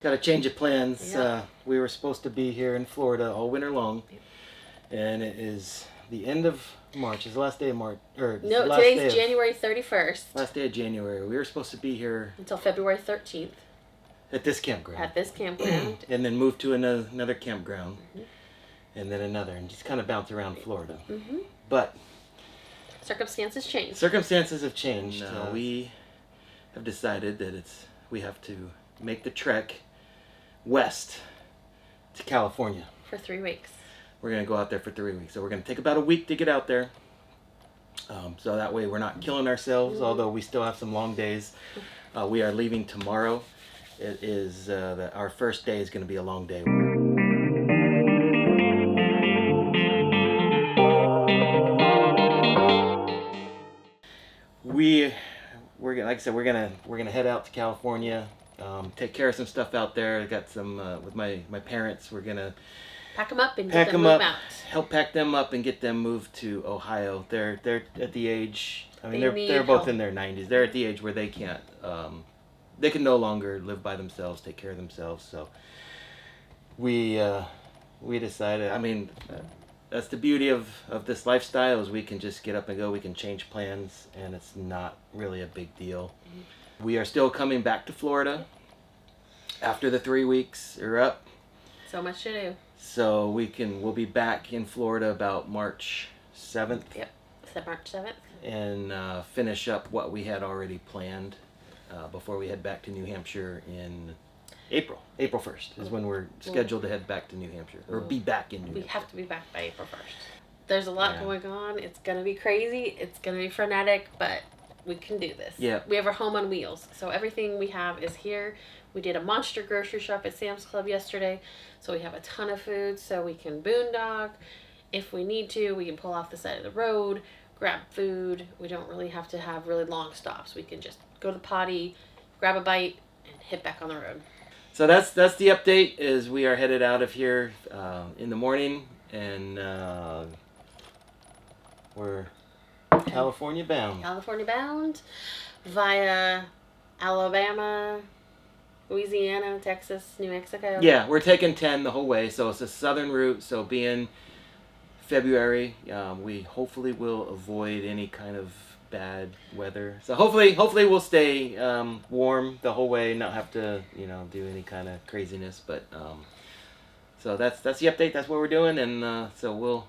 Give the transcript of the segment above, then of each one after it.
Got a change of plans. Yeah. We were supposed to be here in Florida all winter long, and it is the end of March. It's the last day of March. No, today's January 31st. Last day of January. We were supposed to be here until February 13th. At this campground. At this campground. And then move to another campground. And then another. And just kind of bounce around Florida. But circumstances change. Circumstances have changed. We have decided that we have to make the trek west to California. For 3 weeks. We're going to go out there for 3 weeks. So we're going to take about a week to get out there. So that way we're not killing ourselves, although we still have some long days. We are leaving tomorrow. It is our first day is going to be a long day. We're like I said, we're gonna head out to California, take care of some stuff out there. I got some with my parents. We're gonna pack them up and get them moved out. Help pack them up and get them moved to Ohio. They're at the age. I mean, they're both in their 90s. They're at the age where they can't. They can no longer live by themselves, take care of themselves. So we decided. I mean. That's the beauty of this lifestyle is we can just get up and go. We can change plans, and it's not really a big deal. We are still coming back to Florida after the 3 weeks are up. So much to do. So we'll be back in Florida about March 7th. Yep, it's March 7th. And finish up what we had already planned before we head back to New Hampshire in April 1st is when we're scheduled to head back to New Hampshire, or be back in New Hampshire. We have to be back by April 1st. There's a lot going on. It's going to be crazy. It's going to be frenetic, but we can do this. Yeah. We have our home on wheels, so everything we have is here. We did a monster grocery shop at Sam's Club yesterday, so we have a ton of food, so we can boondock. If we need to, we can pull off the side of the road, grab food. We don't really have to have really long stops. We can just go to the potty, grab a bite, and hit back on the road. So that's the update. Is we are headed out of here in the morning, and we're California bound. California bound via Alabama, Louisiana, Texas, New Mexico. Yeah, we're taking 10 the whole way. So it's a southern route. So being February, we hopefully will avoid any kind of bad weather. So hopefully we'll stay warm the whole way, not have to do any kind of craziness. But so that's the update. That's what we're doing, and so we'll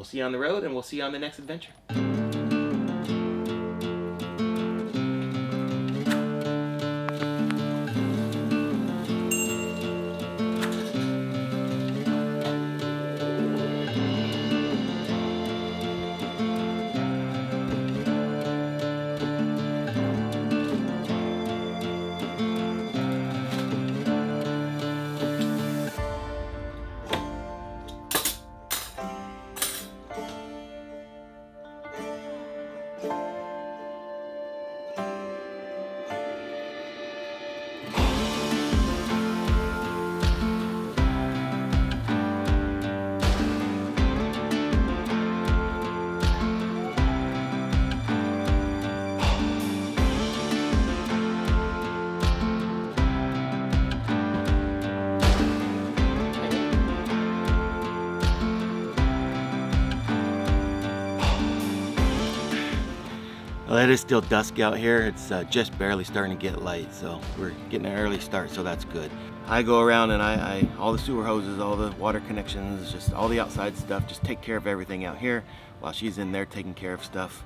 see you on the road, and we'll see you on the next adventure. Well, it is still dusk out here. It's just barely starting to get light, so we're getting an early start, so that's good. I go around and I all the sewer hoses, all the water connections, just all the outside stuff, just take care of everything out here while she's in there taking care of stuff.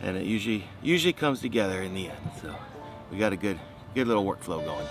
And it usually comes together in the end, so we got a good little workflow going.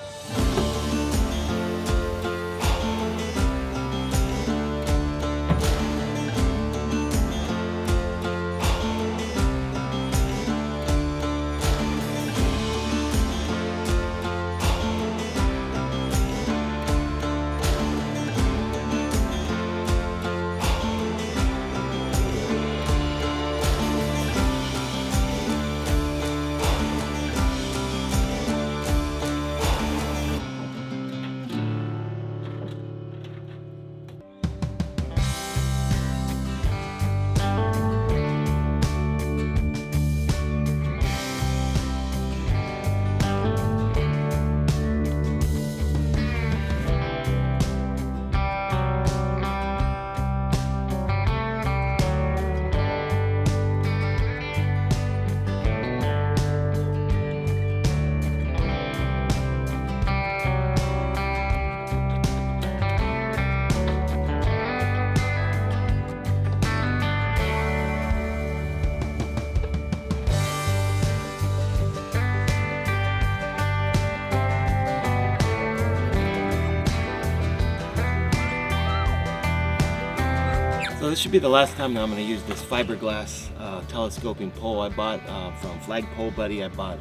So this should be the last time that I'm going to use this fiberglass telescoping pole I bought from Flagpole Buddy. I bought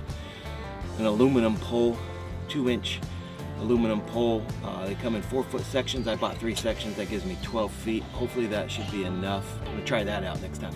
an aluminum pole, 2-inch aluminum pole. They come in 4-foot sections. I bought 3 sections. That gives me 12 feet. Hopefully that should be enough. I'm going to try that out next time.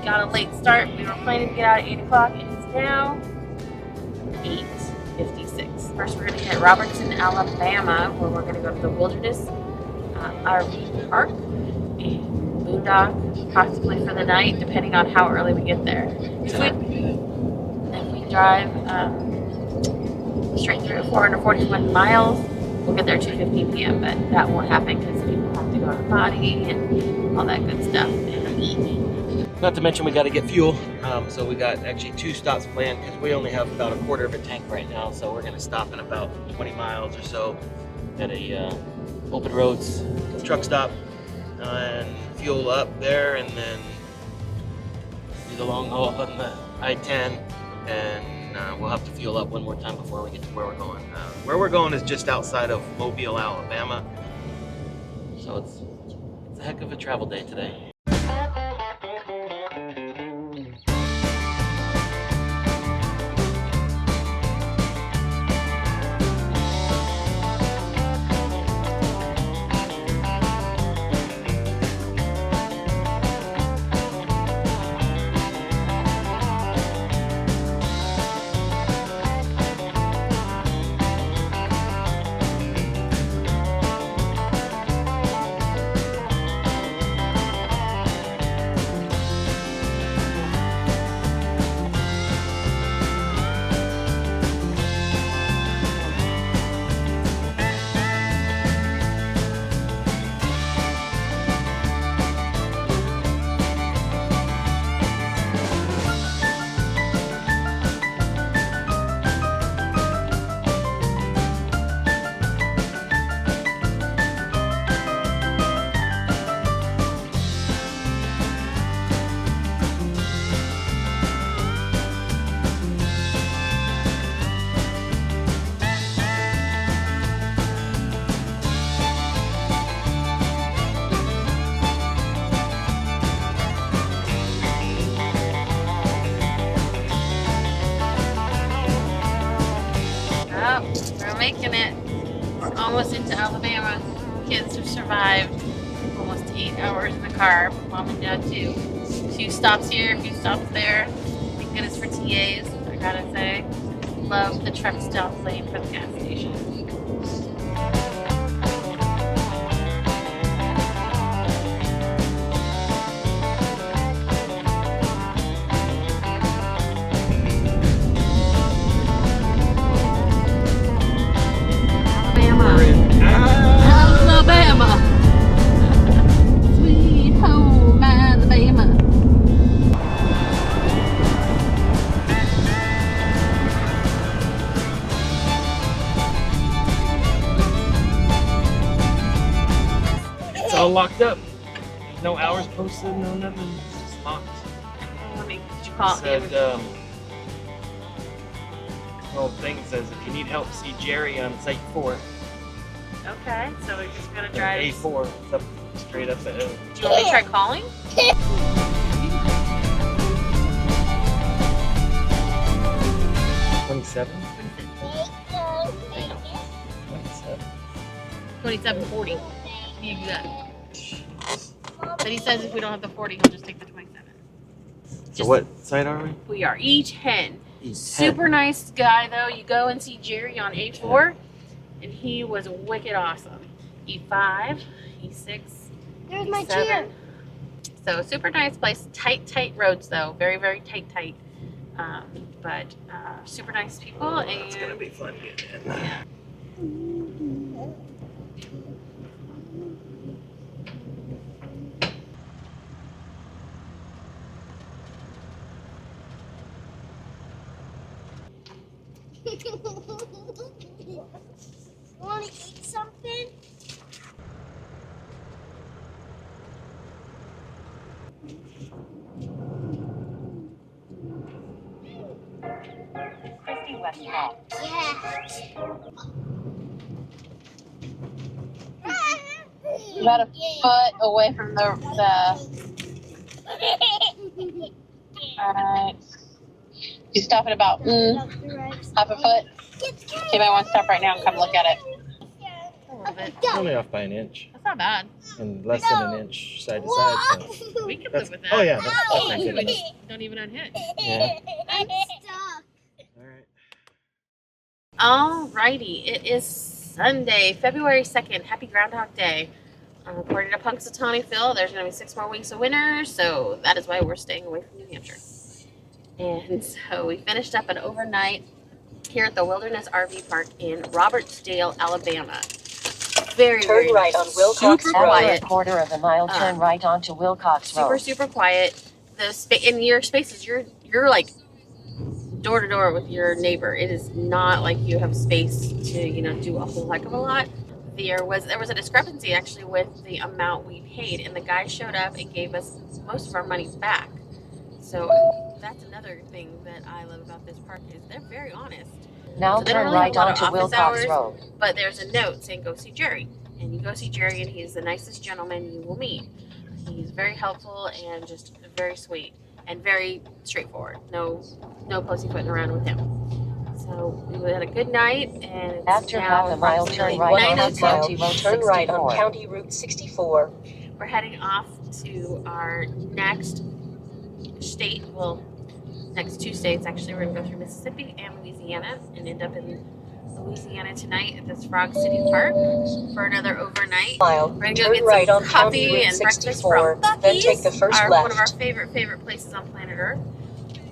Got a late start. We were planning to get out at 8 o'clock. It's now 8:56. First, we're going to hit Robertson, Alabama, where we're going to go to the Wilderness RV Park and boondock, possibly for the night, depending on how early we get there. If we drive straight through 441 miles, we'll get there at 2:15 p.m., but that won't happen because people have to go to the potty and all that good stuff and eat. Not to mention we got to get fuel, so we got actually 2 stops planned because we only have about a quarter of a tank right now. So we're going to stop in about 20 miles or so at a open roads truck stop and fuel up there, and then do the long haul on the I-10, and we'll have to fuel up one more time before we get to where we're going. Where we're going is just outside of Mobile, Alabama, so it's a heck of a travel day today. We're making it. We're almost into Alabama. Kids have survived almost 8 hours in the car. Mom and Dad too. A few stops here, a few stops there. Thank goodness for TAs, I gotta say. Love the truck stop lane for the gas station. Alabama. Sweet home Alabama. It's all locked up. No hours posted, no nothing. It's just locked. Did you call it said, well, thing says if you need help, see Jerry on site 4. Okay, so we're just gonna drive. A4, it's up, straight up the hill. Do you want me to try calling? 27? 2740. Be exact. But he says if we don't have the 40, he'll just take the 27. So what side are we? We are E10. E10. Super nice guy, though. You go and see Jerry on A4, and he was wicked awesome. E5, E6, There's E7. my chair. So super nice place. Tight roads, though. Very, very tight. But super nice people. Oh, and it's going to be fun getting in. yeah. Want to eat something? Yeah. About a foot away from the alright. You stop at about half a foot. You might want to stop right now and come look at it. A little bit. Only off by an inch. That's not bad. And less than an inch side to side. So We can live with that. oh yeah, that's not good. We just don't even unhitch. Yeah. I'm stuck. All right. Alrighty, it is Sunday, February 2nd. Happy Groundhog Day. According to Punxsutawney Phil, there's going to be 6 more weeks of winter, so that is why we're staying away from New Hampshire. And so we finished up an overnight here at the Wilderness RV Park in Robertsdale, Alabama. Very Turn right on Wilcox super Road. quiet. After a quarter of a mile, turn right onto Wilcox Road. Super quiet. In your spaces, you're like door to door with your neighbor. It is not like you have space to do a whole heck of a lot. There was a discrepancy actually with the amount we paid, and the guy showed up and gave us most of our money back. So that's another thing that I love about this park is they're very honest. Now So they don't turn really have right a lot of onto office Wilcox hours. Road. But there's a note saying go see Jerry, and you go see Jerry, and he's the nicest gentleman you will meet. He's very helpful and just very sweet and very straightforward. No pussyfooting around with him. So we had a good night, and it's After now half a mile, turn approximately right on 9:02. County Road Turn right 64. on County Route 64. We're heading off to our next state. Well, next 2 states actually. We're gonna go through Mississippi and Louisiana and end up in Louisiana tonight at this Frog City Park for another overnight. Mile. We're gonna go Turn get right some on County coffee Route and breakfast 64. from Then take the first one of our left. favorite places on planet Earth,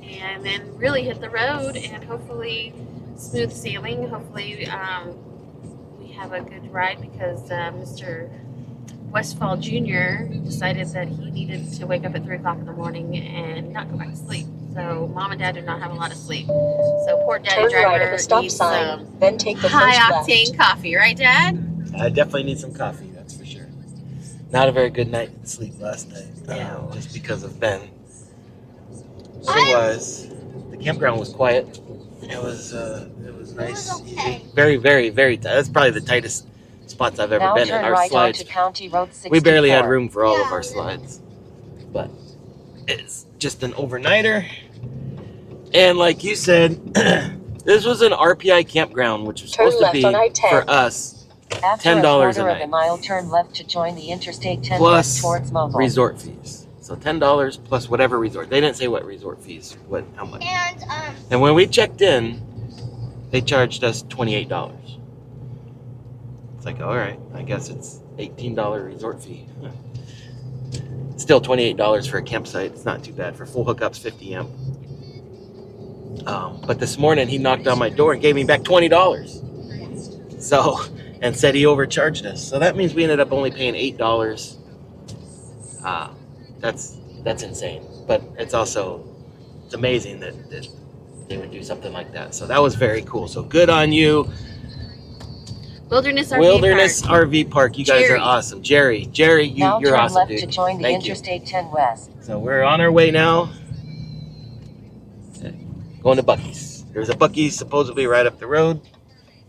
and then really hit the road and hopefully smooth sailing. Hopefully we have a good ride because Mr. Westfall Jr. decided that he needed to wake up at 3 o'clock in the morning and not go back to sleep. So Mom and Dad do not have a lot of sleep. So poor Daddy Turn right Driver at the stop needs sign. Then take the high first octane left. coffee, right, Dad? I definitely need some coffee, that's for sure. Not a very good night's sleep last night, just because of Ben. Otherwise, the campground was quiet. It was nice. okay. Very, very, very tight. That's probably the tightest spots I've ever Now been in. turn Our right slides, onto County Road 64. we barely had room for all of Yeah. our slides. But it's just an overnighter. And like you said, this was an RPI campground, which was Turn supposed to be left on I-10. for us After $10 a quarter a of night. a mile, turn left to join the Interstate 10 Plus west towards Mobile. resort fees. So $10 plus whatever resort. They didn't say what resort fees, how much. And And when we checked in, they charged us $28. It's like, all right, I guess it's $18 resort fee. Still $28 for a campsite. It's not too bad. For full hookups, 50 amp. But this morning he knocked on my door and gave me back $20. So, and said he overcharged us. So that means we ended up only paying $8. That's insane. But it's amazing that they would do something like that. So that was very cool. So good on you. Wilderness RV Park. You guys Jerry. are awesome. Jerry, Now you're turn awesome, left dude. to join the Thank you. Interstate 10 west. So we're on our way now. Going to Buc-ee's. There's a Buc-ee's supposedly right up the road.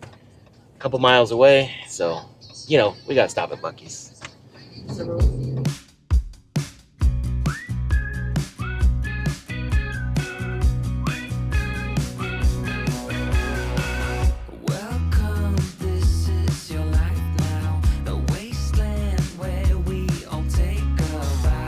A couple miles away. So, we got to stop at Buc-ee's. Park. Welcome, this is your life now, the wasteland where we all take a vow.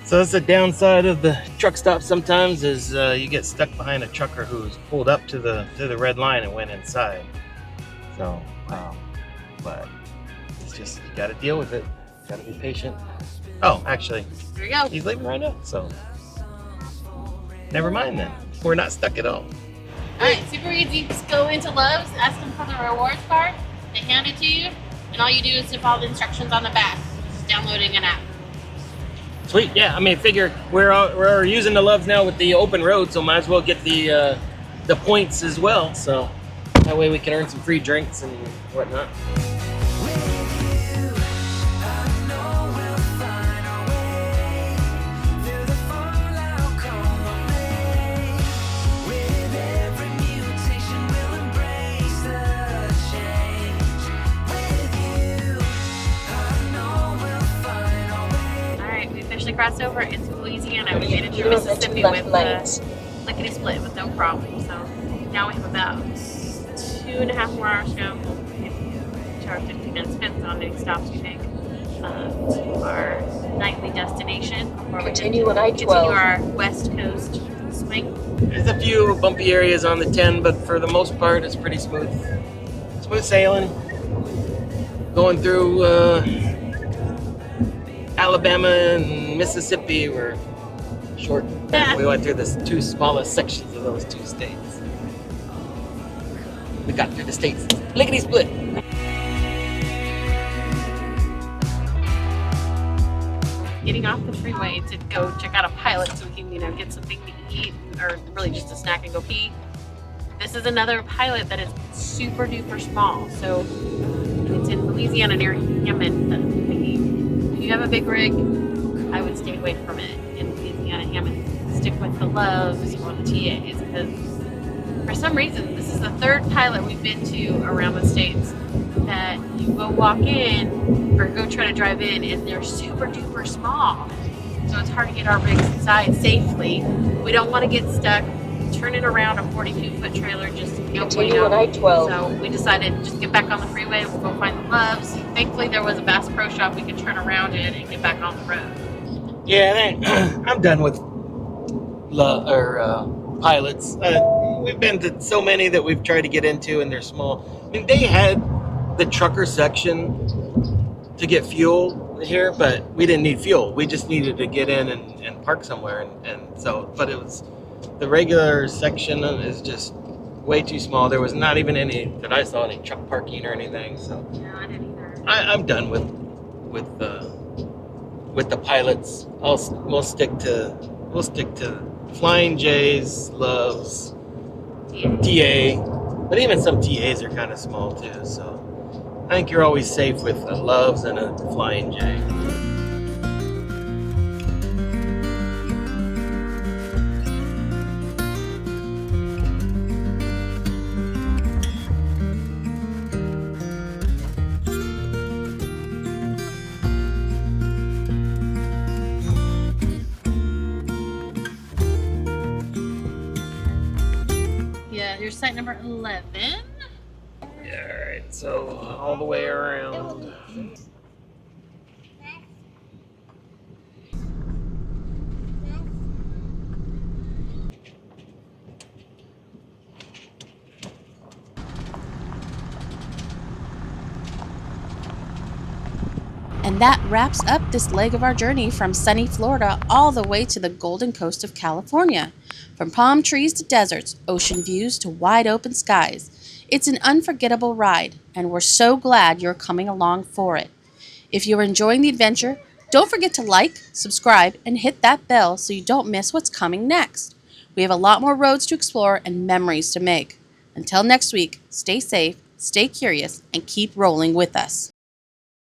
So that's the downside of the truck stop sometimes is you get stuck behind a trucker who's pulled up to the red line and went inside. So, but it's just, you gotta deal with it. Gotta be patient. Oh, actually, There we go. he's leaving right now, so never mind then. We're not stuck at all. Alright, super easy. Just go into Love's, ask them for the rewards card, they hand it to you, and all you do is to follow the instructions on the back. Just downloading an app. Sweet, yeah. I mean, figure we're using the Loves now with the open road, so might as well get the points as well. So that way we can earn some free drinks and whatnot. Crossed over into Louisiana. We made it through Keep moving to Mississippi left with lanes. lickety split with no problem. So now we have about 2.5 more hours to go to our 15 minutes, depends on any stops we make, to our nightly destination. Continue on I-12. Continue our west coast swing. There's a few bumpy areas on the 10, but for the most part, it's pretty smooth. Smooth sailing. Going through Alabama and Mississippi were short. Yeah. We went through the two smallest sections of those two states. We got through the states lickety split. Getting off the freeway to go check out a pilot so we can, get something to eat, or really just a snack and go pee. This is another pilot that is super duper small. So it's in Louisiana near Hammond. If you have a big rig, I would stay away from it in Louisiana, Hammond. Stick with the Loves or the TAs, because for some reason, this is the third pilot we've been to around the states that you go walk in or go try to drive in and they're super duper small. So it's hard to get our rigs inside safely. We don't want to get stuck turning around a 42-foot trailer just Continue on I-12. So we decided to just get back on the freeway. We'll go find the Loves. Thankfully, there was a Bass Pro Shop we could turn around in and get back on the road. Yeah, I'm done with pilots. We've been to so many that we've tried to get into, and they're small. I mean, they had the trucker section to get fuel here, but we didn't need fuel. We just needed to get in and park somewhere, and so, but it was, the regular section is just way too small. There was not even any that I saw any truck parking or anything. So No, I didn't either. I'm done with the pilots. We'll stick to Flying J's, Loves, TA, but even some TAs are kind of small too. So I think you're always safe with a Loves and a Flying J. Yeah, here's site number 11. Alright, so all the way around. And that wraps up this leg of our journey from sunny Florida all the way to the Golden Coast of California. From palm trees to deserts, ocean views to wide open skies. It's an unforgettable ride, and we're so glad you're coming along for it. If you're enjoying the adventure, don't forget to like, subscribe, and hit that bell so you don't miss what's coming next. We have a lot more roads to explore and memories to make. Until next week, stay safe, stay curious, and keep rolling with us.